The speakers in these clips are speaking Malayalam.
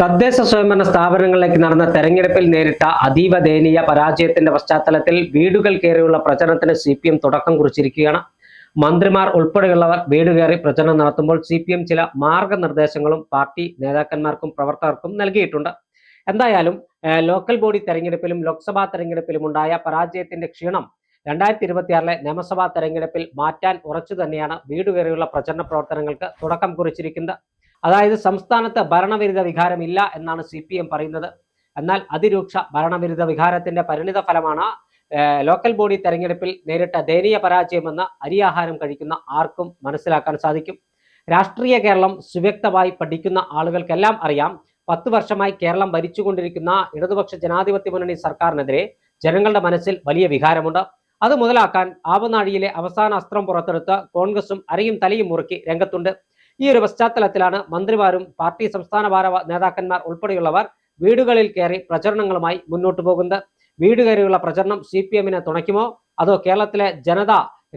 തദ്ദേശ സ്വയംഭരണ സ്ഥാപനങ്ങളിലേക്ക് നടന്ന തെരഞ്ഞെടുപ്പിൽ നേരിട്ട അതീവ ദയനീയ പരാജയത്തിന്റെ പശ്ചാത്തലത്തിൽ വീടുകൾ കയറിയുള്ള പ്രചരണത്തിന് CPM തുടക്കം കുറിച്ചിരിക്കുകയാണ്. മന്ത്രിമാർ ഉൾപ്പെടെയുള്ളവർ വീട് കയറി പ്രചരണം നടത്തുമ്പോൾ CPM ചില മാർഗനിർദ്ദേശങ്ങളും പാർട്ടി നേതാക്കന്മാർക്കും പ്രവർത്തകർക്കും നൽകിയിട്ടുണ്ട്. എന്തായാലും ലോക്കൽ ബോഡി തെരഞ്ഞെടുപ്പിലും ലോക്സഭാ തെരഞ്ഞെടുപ്പിലും ഉണ്ടായ പരാജയത്തിന്റെ ക്ഷീണം 2026 നിയമസഭാ തെരഞ്ഞെടുപ്പിൽ മാറ്റാൻ ഉറച്ചു തന്നെയാണ് വീട് കയറിയുള്ള പ്രചരണ പ്രവർത്തനങ്ങൾക്ക് തുടക്കം കുറിച്ചിരിക്കുന്നത്. അതായത് സംസ്ഥാനത്ത് ഭരണവിരുദ്ധ വികാരമില്ല എന്നാണ് CPM പറയുന്നത്. എന്നാൽ അതിരൂക്ഷ ഭരണവിരുദ്ധ വികാരത്തിന്റെ പരിണിത ഫലമാണ് ലോക്കൽ ബോഡി തെരഞ്ഞെടുപ്പിൽ നേരിട്ട ദയനീയ പരാജയമെന്ന് അരിയാഹാരം കഴിക്കുന്ന ആർക്കും മനസ്സിലാക്കാൻ സാധിക്കും. രാഷ്ട്രീയ കേരളം സുവ്യക്തമായി പഠിക്കുന്ന ആളുകൾക്കെല്ലാം അറിയാം, 10 വർഷമായി കേരളം ഭരിച്ചുകൊണ്ടിരിക്കുന്ന ഇടതുപക്ഷ ജനാധിപത്യ മുന്നണി സർക്കാരിനെതിരെ ജനങ്ങളുടെ മനസ്സിൽ വലിയ വികാരമുണ്ട്. അത് മുതലാക്കാൻ ആവനാഴിയിലെ അവസാന അസ്ത്രം പുറത്തെടുത്ത് കോൺഗ്രസും അരയും തലയും മുറുക്കി രംഗത്തുണ്ട്. ഈ ഒരു പശ്ചാത്തലത്തിലാണ് മന്ത്രിമാരും പാർട്ടി സംസ്ഥാന ഭാര നേതാക്കന്മാർ ഉൾപ്പെടെയുള്ളവർ വീടുകളിൽ കയറി പ്രചരണങ്ങളുമായി മുന്നോട്ട് പോകുന്നത്. വീട് കയറിയുള്ള പ്രചരണം CPM-നെ തുണയ്ക്കുമോ, അതോ കേരളത്തിലെ ജനത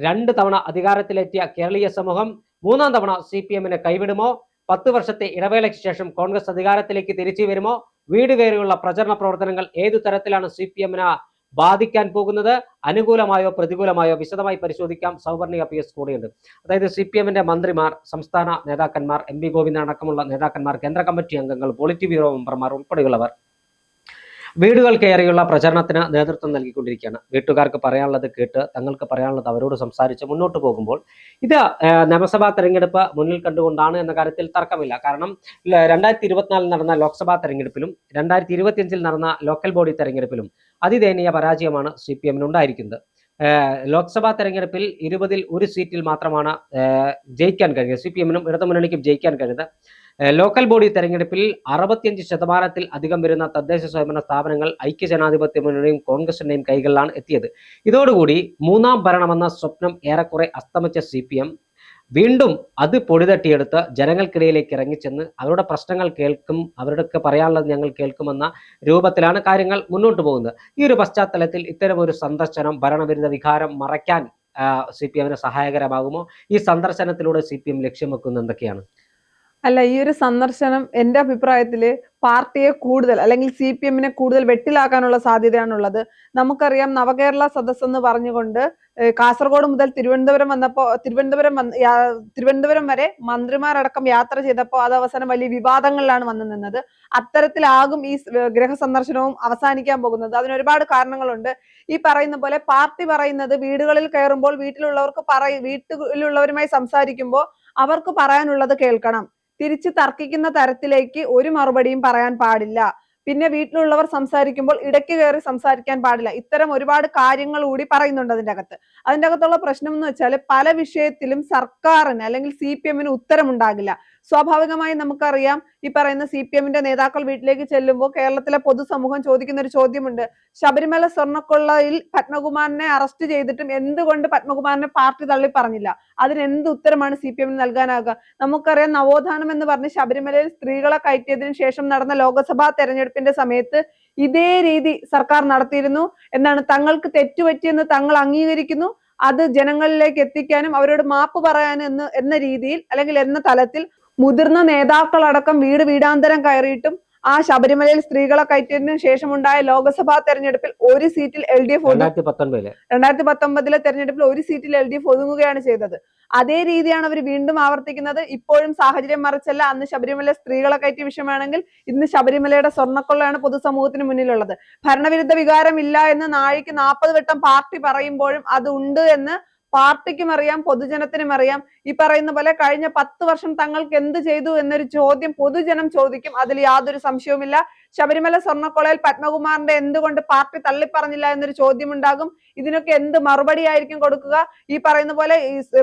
2 തവണ അധികാരത്തിലെത്തിയ കേരളീയ സമൂഹം 3-ാം തവണ CPM-നെ കൈവിടുമോ? 10 വർഷത്തെ ഇടവേളയ്ക്ക് ശേഷം കോൺഗ്രസ് അധികാരത്തിലേക്ക് തിരിച്ചു വരുമോ? വീട് കയറിയുള്ള പ്രചരണ പ്രവർത്തനങ്ങൾ ഏതു തരത്തിലാണ് CPM-നെ ബാധിക്കാൻ പോകുന്നത്? അനുകൂലമായോ പ്രതികൂലമായോ വിശദമായി പരിശോധിക്കാം. സൗവർണിക PS കൂടെയുണ്ട്. അതായത് CPM-ന്റെ മന്ത്രിമാർ, സംസ്ഥാന നേതാക്കന്മാർ, MP ഗോവിന്ദൻ അടക്കമുള്ള നേതാക്കന്മാർ, കേന്ദ്ര കമ്മിറ്റി അംഗങ്ങൾ, പോളിറ്റ് ബ്യൂറോ മെമ്പർമാർ ഉൾപ്പെടെയുള്ളവർ വീടുകൾ കയറിയുള്ള പ്രചരണത്തിന് നേതൃത്വം നൽകിക്കൊണ്ടിരിക്കുകയാണ്. വീട്ടുകാർക്ക് പറയാനുള്ളത് കേട്ട് തങ്ങൾക്ക് പറയാനുള്ളത് അവരോട് സംസാരിച്ച് മുന്നോട്ട് പോകുമ്പോൾ ഇത് നിയമസഭാ തെരഞ്ഞെടുപ്പ് മുന്നിൽ കണ്ടുകൊണ്ടാണ് എന്ന കാര്യത്തിൽ തർക്കമില്ല. കാരണം 2024 നടന്ന ലോക്സഭാ തെരഞ്ഞെടുപ്പിലും 2025 നടന്ന ലോക്കൽ ബോഡി തെരഞ്ഞെടുപ്പിലും അതിദയനീയ പരാജയമാണ് CPM-ന് ഉണ്ടായിരിക്കുന്നത്. ലോക്സഭാ തെരഞ്ഞെടുപ്പിൽ 20-ൽ 1 സീറ്റിൽ മാത്രമാണ് ജയിക്കാൻ കഴിഞ്ഞത്. CPM-നും ഇടതുമുന്നണിക്കും ജയിക്കാൻ കഴിഞ്ഞത്. ലോക്കൽ ബോഡി തെരഞ്ഞെടുപ്പിൽ 65% അധികം വരുന്ന തദ്ദേശ സ്വയംഭരണ സ്ഥാപനങ്ങൾ ഐക്യജനാധിപത്യ മുന്നണിയും കോൺഗ്രസിന്റെയും കൈകളിലാണ് എത്തിയത്. ഇതോടുകൂടി 3-ാം ഭരണമെന്ന സ്വപ്നം ഏറെക്കുറെ അസ്തമിച്ച CPM വീണ്ടും അത് പൊടിതട്ടിയെടുത്ത് ജനങ്ങൾക്കിടയിലേക്ക് ഇറങ്ങിച്ചെന്ന് അവരുടെ പ്രശ്നങ്ങൾ കേൾക്കും, അവരുടെ പറയാനുള്ളത് ഞങ്ങൾ കേൾക്കുമെന്ന രൂപത്തിലാണ് കാര്യങ്ങൾ മുന്നോട്ട് പോകുന്നത്. ഈ ഒരു പശ്ചാത്തലത്തിൽ ഇത്തരമൊരു സന്ദർശനം ഭരണവിരുദ്ധ വികാരം മറയ്ക്കാൻ CPM-ന് സഹായകരമാകുമോ? ഈ സന്ദർശനത്തിലൂടെ CPM ലക്ഷ്യം വെക്കുന്നത് എന്തൊക്കെയാണ്? അല്ല, ഈ ഒരു സന്ദർശനം എൻ്റെ അഭിപ്രായത്തില് പാർട്ടിയെ കൂടുതൽ അല്ലെങ്കിൽ CPM-നെ കൂടുതൽ വെട്ടിലാക്കാനുള്ള സാധ്യതയാണുള്ളത്. നമുക്കറിയാം, നവകേരള സദസ് എന്ന് പറഞ്ഞുകൊണ്ട് കാസർഗോഡ് മുതൽ തിരുവനന്തപുരം വരെ മന്ത്രിമാരടക്കം യാത്ര ചെയ്തപ്പോൾ അത് അവസാനം വലിയ വിവാദങ്ങളിലാണ് വന്നു നിന്നത്. അത്തരത്തിലാകും ഈ ഗൃഹ സന്ദർശനവും അവസാനിക്കാൻ പോകുന്നത്. അതിന് ഒരുപാട് കാരണങ്ങളുണ്ട്. ഈ പറയുന്ന പോലെ പാർട്ടി പറയുന്നത് വീടുകളിൽ കയറുമ്പോൾ വീട്ടിലുള്ളവരുമായി സംസാരിക്കുമ്പോൾ അവർക്ക് പറയാനുള്ളത് കേൾക്കണം. തിരിച്ച് തർക്കിക്കുന്ന തരത്തിലേക്ക് ഒരു മറുപടിയും പറയാൻ പാടില്ല. പിന്നെ വീട്ടിലുള്ളവർ സംസാരിക്കുമ്പോൾ ഇടയ്ക്ക് കയറി സംസാരിക്കാൻ പാടില്ല. ഇത്തരം ഒരുപാട് കാര്യങ്ങൾ കൂടി പറയുന്നുണ്ട് അതിൻ്റെ അകത്തുള്ള പ്രശ്നം എന്ന് വെച്ചാൽ പല വിഷയത്തിലും സർക്കാരിന് അല്ലെങ്കിൽ CPM-ന് ഉത്തരമുണ്ടാകില്ല. സ്വാഭാവികമായി നമുക്കറിയാം, ഈ പറയുന്ന CPM-ന്റെ നേതാക്കൾ വീട്ടിലേക്ക് ചെല്ലുമ്പോൾ കേരളത്തിലെ പൊതുസമൂഹം ചോദിക്കുന്ന ഒരു ചോദ്യമുണ്ട്. ശബരിമല സ്വർണ്ണക്കൊള്ളയിൽ പത്മകുമാറിനെ അറസ്റ്റ് ചെയ്തിട്ടും എന്തുകൊണ്ട് പത്മകുമാറിനെ പാർട്ടി തള്ളി പറഞ്ഞില്ല? അതിന് എന്ത് ഉത്തരമാണ് CPM-ന് നൽകാനാകുക? നമുക്കറിയാം, നവോത്ഥാനം എന്ന് പറഞ്ഞ് ശബരിമലയിൽ സ്ത്രീകളെ കയറ്റിയതിനു ശേഷം നടന്ന ലോക്സഭാ തെരഞ്ഞെടുപ്പിന്റെ സമയത്ത് ഇതേ രീതി സർക്കാർ നടത്തിയിരുന്നു എന്നാണ്. തങ്ങൾക്ക് തെറ്റുപറ്റിയെന്ന് തങ്ങൾ അംഗീകരിക്കുന്നു, അത് ജനങ്ങളിലേക്ക് എത്തിക്കാനും അവരോട് മാപ്പ് പറയാനും എന്ന രീതിയിൽ അല്ലെങ്കിൽ എന്ന തലത്തിൽ മുതിർന്ന നേതാക്കളടക്കം വീടാന്തരം കയറിയിട്ടും ആ ശബരിമലയിൽ സ്ത്രീകളെ കയറ്റിയതിനു ശേഷമുണ്ടായ ലോക്സഭാ തെരഞ്ഞെടുപ്പിൽ ഒരു സീറ്റിൽ LDF 2019 തെരഞ്ഞെടുപ്പിൽ ഒരു സീറ്റിൽ LDF ഒതുങ്ങുകയാണ് ചെയ്തത്. അതേ രീതിയാണ് അവർ വീണ്ടും ആവർത്തിക്കുന്നത്. ഇപ്പോഴും സാഹചര്യം മറിച്ചല്ല. അന്ന് ശബരിമല സ്ത്രീകളെ കയറ്റിയ വിഷയമാണെങ്കിൽ ഇന്ന് ശബരിമലയുടെ സ്വർണ്ണക്കൊള്ളയാണ് പൊതുസമൂഹത്തിന് മുന്നിലുള്ളത്. ഭരണവിരുദ്ധ വികാരം ഇല്ല എന്ന് നാഴിക്ക് 40 വട്ടം പാർട്ടി പറയുമ്പോഴും അത് ഉണ്ട് എന്ന് പാർട്ടിക്കും അറിയാം, പൊതുജനത്തിനും അറിയാം. ഈ പറയുന്ന പോലെ കഴിഞ്ഞ 10 വർഷം തങ്ങൾക്ക് എന്ത് ചെയ്തു എന്നൊരു ചോദ്യം പൊതുജനം ചോദിക്കും. അതിൽ യാതൊരു സംശയവുമില്ല. ശബരിമല സ്വർണ്ണക്കൊള്ളയിൽ പത്മകുമാറിന്റെ എന്തുകൊണ്ട് പാർട്ടി തള്ളിപ്പറഞ്ഞില്ല എന്നൊരു ചോദ്യം ഉണ്ടാകും. ഇതിനൊക്കെ എന്ത് മറുപടി ആയിരിക്കും കൊടുക്കുക? ഈ പറയുന്ന പോലെ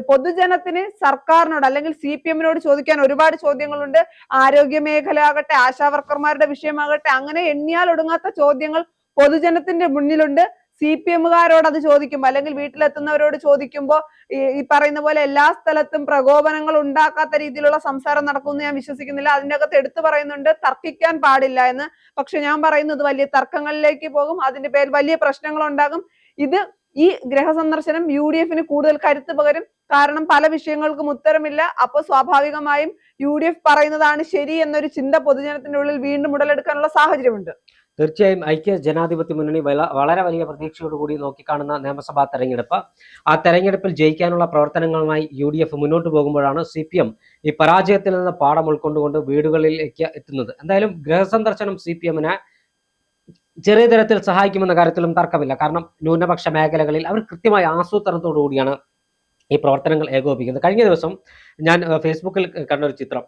പൊതുജനത്തിന് സർക്കാരിനോട് അല്ലെങ്കിൽ CPM-നോട് ചോദിക്കാൻ ഒരുപാട് ചോദ്യങ്ങളുണ്ട്. ആരോഗ്യ മേഖല ആകട്ടെ, ആശാവർക്കർമാരുടെ വിഷയമാകട്ടെ, അങ്ങനെ എണ്ണിയാൽ ഒടുങ്ങാത്ത ചോദ്യങ്ങൾ പൊതുജനത്തിന്റെ മുന്നിലുണ്ട്. CPM-കാരോട് അത് ചോദിക്കുമ്പോൾ അല്ലെങ്കിൽ വീട്ടിലെത്തുന്നവരോട് ചോദിക്കുമ്പോൾ ഈ പറയുന്ന പോലെ എല്ലാ സ്ഥലത്തും പ്രകോപനങ്ങൾ ഉണ്ടാക്കാത്ത രീതിയിലുള്ള സംസാരം നടക്കുമെന്ന് ഞാൻ വിശ്വസിക്കുന്നില്ല. അതിൻ്റെ അകത്ത് എടുത്തു പറയുന്നുണ്ട് തർക്കിക്കാൻ പാടില്ല എന്ന്. പക്ഷെ ഞാൻ പറയുന്നത് വലിയ തർക്കങ്ങളിലേക്ക് പോകും, അതിന്റെ പേരിൽ വലിയ പ്രശ്നങ്ങൾ ഉണ്ടാകും. ഇത് ഈ ഗൃഹസന്ദർശനം UDF-ന് കൂടുതൽ കരുത്ത് പകരും. കാരണം പല വിഷയങ്ങൾക്കും ഉത്തരമില്ല. അപ്പോൾ സ്വാഭാവികമായും UDF പറയുന്നതാണ് ശരി എന്നൊരു ചിന്ത പൊതുജനത്തിന്റെ ഉള്ളിൽ വീണ്ടും ഉടലെടുക്കാനുള്ള സാഹചര്യമുണ്ട്. തീർച്ചയായും ഐക്യ ജനാധിപത്യ മുന്നണി വളരെ വലിയ പ്രതീക്ഷയോടുകൂടി നോക്കിക്കാണുന്ന നിയമസഭാ തെരഞ്ഞെടുപ്പ്. ആ തെരഞ്ഞെടുപ്പിൽ ജയിക്കാനുള്ള പ്രവർത്തനങ്ങളുമായി UDF മുന്നോട്ട് പോകുമ്പോഴാണ് CPM ഈ പരാജയത്തിൽ നിന്ന് പാഠം ഉൾക്കൊണ്ടുകൊണ്ട് വീടുകളിലേക്ക് എത്തുന്നത്. എന്തായാലും ഗൃഹസന്ദർശനം CPM-നെ ചെറിയ തരത്തിൽ സഹായിക്കുമെന്ന കാര്യത്തിലും തർക്കമില്ല. കാരണം ന്യൂനപക്ഷ മേഖലകളിൽ അവർ കൃത്യമായ ആസൂത്രണത്തോടു കൂടിയാണ് ഈ പ്രവർത്തനങ്ങൾ ഏകോപിക്കുന്നത്. കഴിഞ്ഞ ദിവസം ഞാൻ ഫേസ്ബുക്കിൽ കണ്ടൊരു ചിത്രം,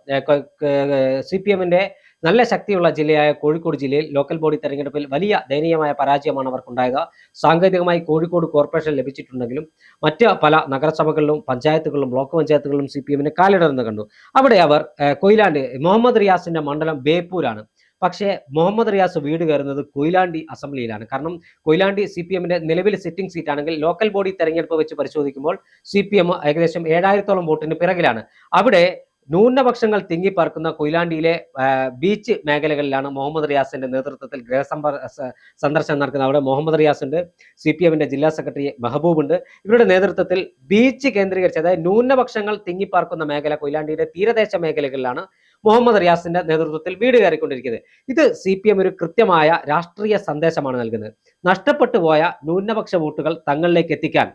CPM-ന്റെ നല്ല ശക്തിയുള്ള ജില്ലയായ കോഴിക്കോട് ജില്ലയിൽ ലോക്കൽ ബോഡി തെരഞ്ഞെടുപ്പിൽ വലിയ ദയനീയമായ പരാജയമാണ് അവർക്കുണ്ടായത്. സാങ്കേതികമായി കോഴിക്കോട് കോർപ്പറേഷൻ ലഭിച്ചിട്ടുണ്ടെങ്കിലും മറ്റ് പല നഗരസഭകളിലും പഞ്ചായത്തുകളിലും ബ്ലോക്ക് പഞ്ചായത്തുകളിലും CPM-ന് കാലിടർന്ന് കണ്ടു. അവിടെ അവർ കൊയിലാണ്ടി മുഹമ്മദ് റിയാസിന്റെ മണ്ഡലം ബേപ്പൂരാണ്. പക്ഷേ മുഹമ്മദ് റിയാസ് വീട് കയറുന്നത് കൊയിലാണ്ടി അസംബ്ലിയിലാണ്. കാരണം കൊയിലാണ്ടി CPM-ന്റെ നിലവിൽ സിറ്റിംഗ് സീറ്റാണെങ്കിൽ ലോക്കൽ ബോഡി തെരഞ്ഞെടുപ്പ് വെച്ച് പരിശോധിക്കുമ്പോൾ CPM ഏകദേശം 7000-ഓളം വോട്ടിന് പിറകിലാണ്. അവിടെ ന്യൂനപക്ഷങ്ങൾ തിങ്ങിപ്പാർക്കുന്ന കൊയിലാണ്ടിയിലെ ബീച്ച് മേഖലകളിലാണ് മുഹമ്മദ് റിയാസിന്റെ നേതൃത്വത്തിൽ സന്ദർശനം നടക്കുന്നത്. അവിടെ മുഹമ്മദ് റിയാസ് ഉണ്ട്, CPM-ന്റെ ജില്ലാ സെക്രട്ടറി മെഹബൂബ് ഉണ്ട്. ഇവരുടെ നേതൃത്വത്തിൽ ബീച്ച് കേന്ദ്രീകരിച്ച്, അതായത് ന്യൂനപക്ഷങ്ങൾ തിങ്ങിപ്പാർക്കുന്ന മേഖല കൊയിലാണ്ടിയുടെ തീരദേശ മേഖലകളിലാണ് മുഹമ്മദ് റിയാസിന്റെ നേതൃത്വത്തിൽ വീട് കയറിക്കൊണ്ടിരിക്കുന്നത്. ഇത് CPM ഒരു കൃത്യമായ രാഷ്ട്രീയ സന്ദേശമാണ് നൽകുന്നത്. നഷ്ടപ്പെട്ടു പോയ ന്യൂനപക്ഷ വോട്ടുകൾ തങ്ങളിലേക്ക് എത്തിക്കാൻ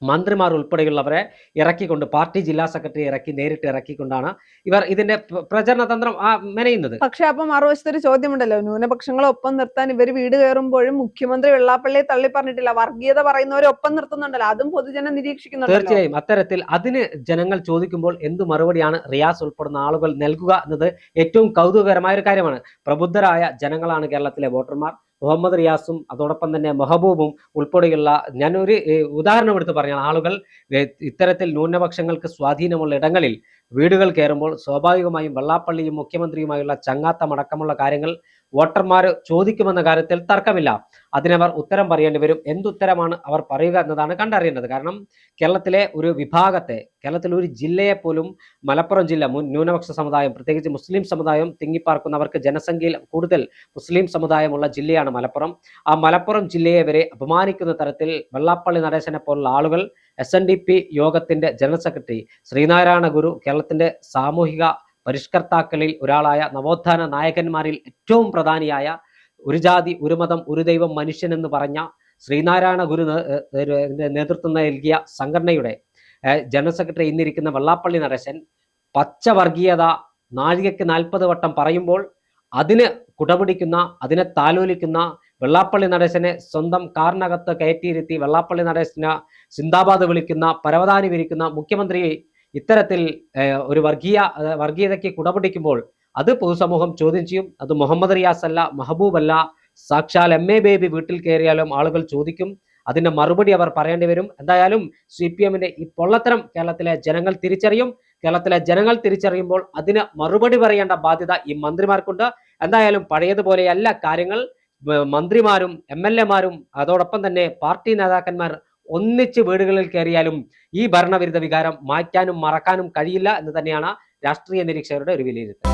മന്ത്രിമാർ ഉൾപ്പെടെയുള്ളവരെ ഇറക്കിക്കൊണ്ട്, പാർട്ടി ജില്ലാ സെക്രട്ടറി നേരിട്ട് ഇറക്കിക്കൊണ്ടാണ് ഇവർ ഇതിന്റെ പ്രചരണ തന്ത്രം മെനയുന്നത്. പക്ഷെ അപ്പം മറുവശത്തൊരു ചോദ്യമുണ്ടല്ലോ, ന്യൂനപക്ഷങ്ങളെ ഒപ്പം നിർത്താൻ ഇവർ വീട് കയറുമ്പോഴും മുഖ്യമന്ത്രി വെള്ളാപ്പള്ളിയെ തള്ളി പറഞ്ഞിട്ടില്ല, വർഗീയത പറയുന്നവരെ ഒപ്പം നിർത്തുന്നുണ്ടല്ലോ, അതും പൊതുജനം നിരീക്ഷിക്കുന്നുണ്ട്. തീർച്ചയായും അത്തരത്തിൽ അതിന് ജനങ്ങൾ ചോദിക്കുമ്പോൾ എന്തു മറുപടിയാണ് റിയാസ് ഉൾപ്പെടുന്ന ആളുകൾ നൽകുക എന്നത് ഏറ്റവും കൗതുകകരമായ ഒരു കാര്യമാണ്. പ്രബുദ്ധരായ ജനങ്ങളാണ് കേരളത്തിലെ വോട്ടർമാർ. മുഹമ്മദ് റിയാസും അതോടൊപ്പം തന്നെ മെഹബൂബും ഉൾപ്പെടെയുള്ള, ഞാനൊരു ഉദാഹരണം എടുത്ത് പറഞ്ഞാൽ, ആളുകൾ ഇത്തരത്തിൽ ന്യൂനപക്ഷങ്ങൾക്ക് സ്വാധീനമുള്ള ഇടങ്ങളിൽ വീടുകൾ കയറുമ്പോൾ സ്വാഭാവികമായും വെള്ളാപ്പള്ളിയും മുഖ്യമന്ത്രിയുമായുള്ള ചങ്ങാത്തം അടക്കമുള്ള കാര്യങ്ങൾ വോട്ടർമാർ ചോദിക്കുമെന്ന കാര്യത്തിൽ തർക്കമില്ല. അതിനവർ ഉത്തരം പറയേണ്ടി വരും. എന്തുത്തരമാണ് അവർ പറയുക എന്നതാണ് കണ്ടറിയേണ്ടത്. കാരണം കേരളത്തിലെ ഒരു വിഭാഗത്തെ, കേരളത്തിലെ ഒരു ജില്ലയെ പോലും, മലപ്പുറം ജില്ല ന്യൂനപക്ഷ സമുദായം, പ്രത്യേകിച്ച് മുസ്ലിം സമുദായം തിങ്ങിപ്പാർക്കുന്നവർക്ക് ജനസംഖ്യയിൽ കൂടുതൽ മുസ്ലിം സമുദായമുള്ള ജില്ലയാണ് മലപ്പുറം. ആ മലപ്പുറം ജില്ലയെ വരെ അപമാനിക്കുന്ന തരത്തിൽ വെള്ളാപ്പള്ളി നടേശനെ പോലുള്ള ആളുകൾ, SNDP യോഗത്തിന്റെ ജനറൽ സെക്രട്ടറി ശ്രീനാരായണ ഗുരു, കേരളത്തിന്റെ സാമൂഹിക പരിഷ്കർത്താക്കളിൽ ഒരാളായ, നവോത്ഥാന നായകന്മാരിൽ ഏറ്റവും പ്രധാനിയായ, ഒരു ജാതി ഒരു മതം ഒരു ദൈവം മനുഷ്യൻ എന്ന് പറഞ്ഞ ശ്രീനാരായണ ഗുരു നേതൃത്വം നൽകിയ സംഘടനയുടെ ജനറൽ സെക്രട്ടറി ഇന്നിരിക്കുന്ന വെള്ളാപ്പള്ളി നടേശൻ പച്ചവർഗീയത നാഴികയ്ക്ക് 40 വട്ടം പറയുമ്പോൾ അതിന് കുടപിടിക്കുന്ന, അതിനെ താലോലിക്കുന്ന വെള്ളാപ്പള്ളി നടേശനെ സ്വന്തം കാറിനകത്ത് കയറ്റിയിരുത്തി വെള്ളാപ്പള്ളി നടേശന് സിന്ദാബാദ് വിളിക്കുന്ന, പരവതാനി വിരിക്കുന്ന മുഖ്യമന്ത്രി ഇത്തരത്തിൽ ഒരു വർഗീയതയ്ക്ക് കുടപിടിക്കുമ്പോൾ അത് പൊതുസമൂഹം ചോദ്യം ചെയ്യും. അത് മുഹമ്മദ് റിയാസ് അല്ല, മെഹബൂബ് അല്ല, സാക്ഷാൽ MA ബേബി വീട്ടിൽ കയറിയാലും ആളുകൾ ചോദിക്കും. അതിന്റെ മറുപടി അവർ പറയേണ്ടി വരും. എന്തായാലും CPM-ന്റെ ഈ പൊള്ളത്തരം കേരളത്തിലെ ജനങ്ങൾ തിരിച്ചറിയും. കേരളത്തിലെ ജനങ്ങൾ തിരിച്ചറിയുമ്പോൾ അതിന് മറുപടി പറയേണ്ട ബാധ്യത ഈ മന്ത്രിമാർക്കുണ്ട്. എന്തായാലും പഴയതുപോലെയല്ല കാര്യങ്ങൾ. മന്ത്രിമാരും MLA-മാരും അതോടൊപ്പം തന്നെ പാർട്ടി നേതാക്കന്മാർ ഒന്നിച്ച് വീടുകളിൽ കയറിയാലും ഈ ഭരണവിരുദ്ധ വികാരം മാറ്റാനും മറക്കാനും കഴിയില്ല എന്ന് തന്നെയാണ് രാഷ്ട്രീയ നിരീക്ഷകരുടെ ഒരു വിലയിരുത്തൽ.